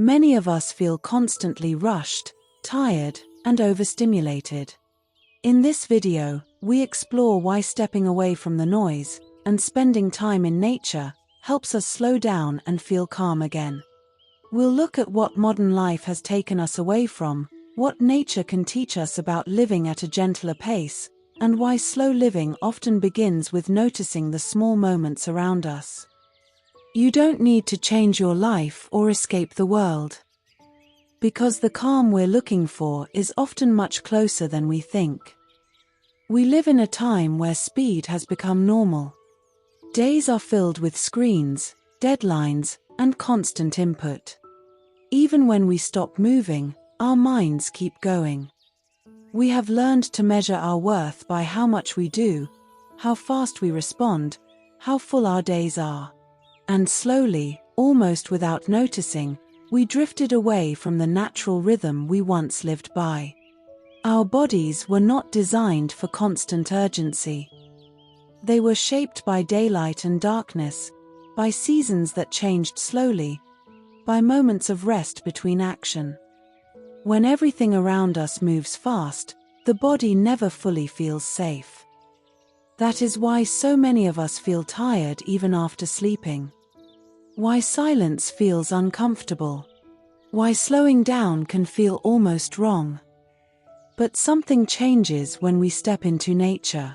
Many of us feel constantly rushed, tired, and overstimulated. In this video, we explore why stepping away from the noise and spending time in nature helps us slow down and feel calm again. We'll look at what modern life has taken us away from, what nature can teach us about living at a gentler pace, and why slow living often begins with noticing the small moments around us. You don't need to change your life or escape the world. Because the calm we're looking for is often much closer than we think. We live in a time where speed has become normal. Days are filled with screens, deadlines, and constant input. Even when we stop moving, our minds keep going. We have learned to measure our worth by how much we do, how fast we respond, how full our days are. And slowly, almost without noticing, we drifted away from the natural rhythm we once lived by. Our bodies were not designed for constant urgency. They were shaped by daylight and darkness, by seasons that changed slowly, by moments of rest between action. When everything around us moves fast, the body never fully feels safe. That is why so many of us feel tired even after sleeping. Why silence feels uncomfortable. Why slowing down can feel almost wrong. But something changes when we step into nature.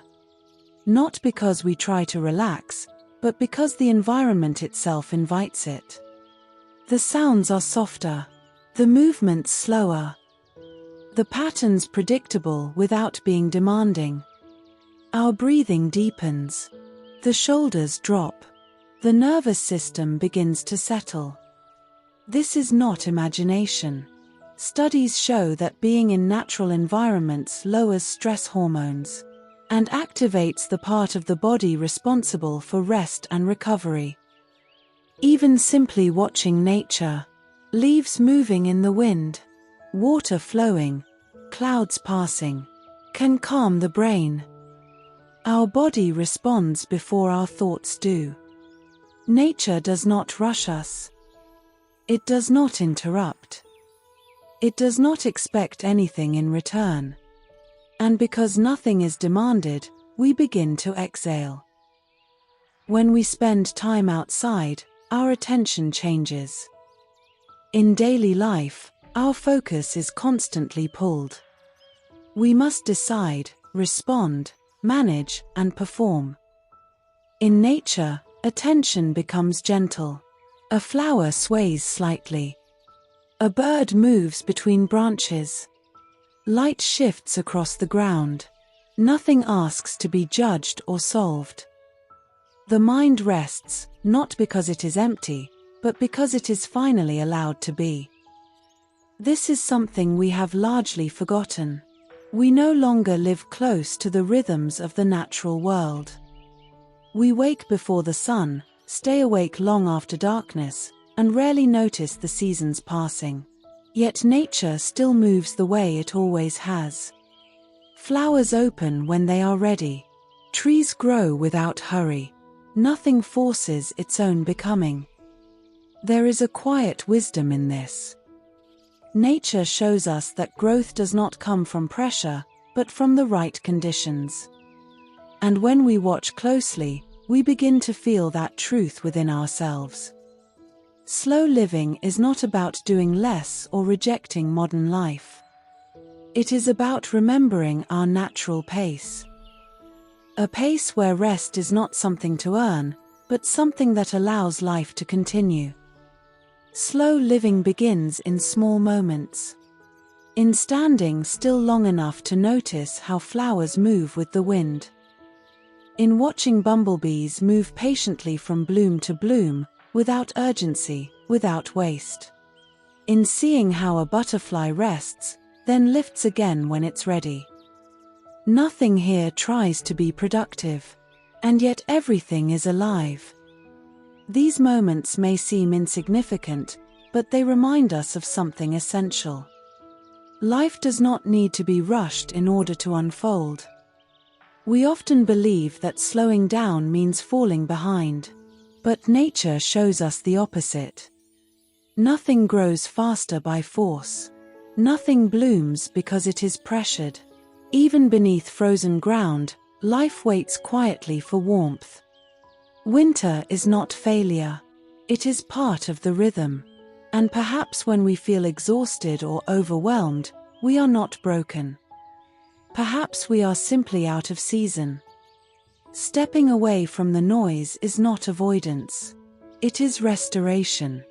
Not because we try to relax, but because the environment itself invites it. The sounds are softer, the movements slower, the patterns predictable without being demanding. Our breathing deepens, the shoulders drop, the nervous system begins to settle. This is not imagination. Studies show that being in natural environments lowers stress hormones and activates the part of the body responsible for rest and recovery. Even simply watching nature, leaves moving in the wind, water flowing, clouds passing, can calm the brain. Our body responds before our thoughts do. Nature does not rush us. It does not interrupt. It does not expect anything in return. And because nothing is demanded, we begin to exhale. When we spend time outside, our attention changes. In daily life, our focus is constantly pulled. We must decide, respond, manage, and perform. In nature, attention becomes gentle. A flower sways slightly. A bird moves between branches. Light shifts across the ground. Nothing asks to be judged or solved. The mind rests, not because it is empty, but because it is finally allowed to be. This is something we have largely forgotten. We no longer live close to the rhythms of the natural world. We wake before the sun, stay awake long after darkness, and rarely notice the seasons passing. Yet nature still moves the way it always has. Flowers open when they are ready. Trees grow without hurry. Nothing forces its own becoming. There is a quiet wisdom in this. Nature shows us that growth does not come from pressure, but from the right conditions. And when we watch closely, we begin to feel that truth within ourselves. Slow living is not about doing less or rejecting modern life. It is about remembering our natural pace. A pace where rest is not something to earn, but something that allows life to continue. Slow living begins in small moments. In standing still long enough to notice how flowers move with the wind. In watching bumblebees move patiently from bloom to bloom, without urgency, without waste. In seeing how a butterfly rests, then lifts again when it's ready. Nothing here tries to be productive, and yet everything is alive. These moments may seem insignificant, but they remind us of something essential. Life does not need to be rushed in order to unfold. We often believe that slowing down means falling behind. But nature shows us the opposite. Nothing grows faster by force. Nothing blooms because it is pressured. Even beneath frozen ground, life waits quietly for warmth. Winter is not failure. It is part of the rhythm. And perhaps when we feel exhausted or overwhelmed, we are not broken. Perhaps we are simply out of season. Stepping away from the noise is not avoidance. It is restoration.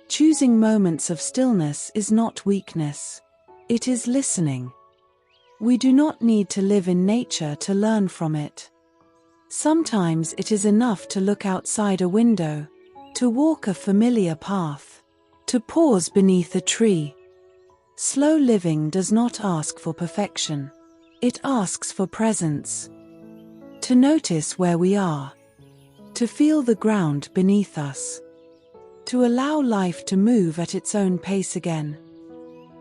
Choosing moments of stillness is not weakness. It is listening. We do not need to live in nature to learn from it. Sometimes it is enough to look outside a window, to walk a familiar path, to pause beneath a tree. Slow living does not ask for perfection. It asks for presence. To notice where we are. To feel the ground beneath us. To allow life to move at its own pace again.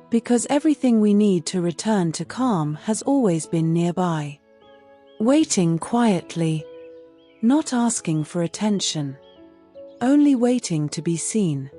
Because everything we need to return to calm has always been nearby. Waiting quietly. Not asking for attention. Only waiting to be seen.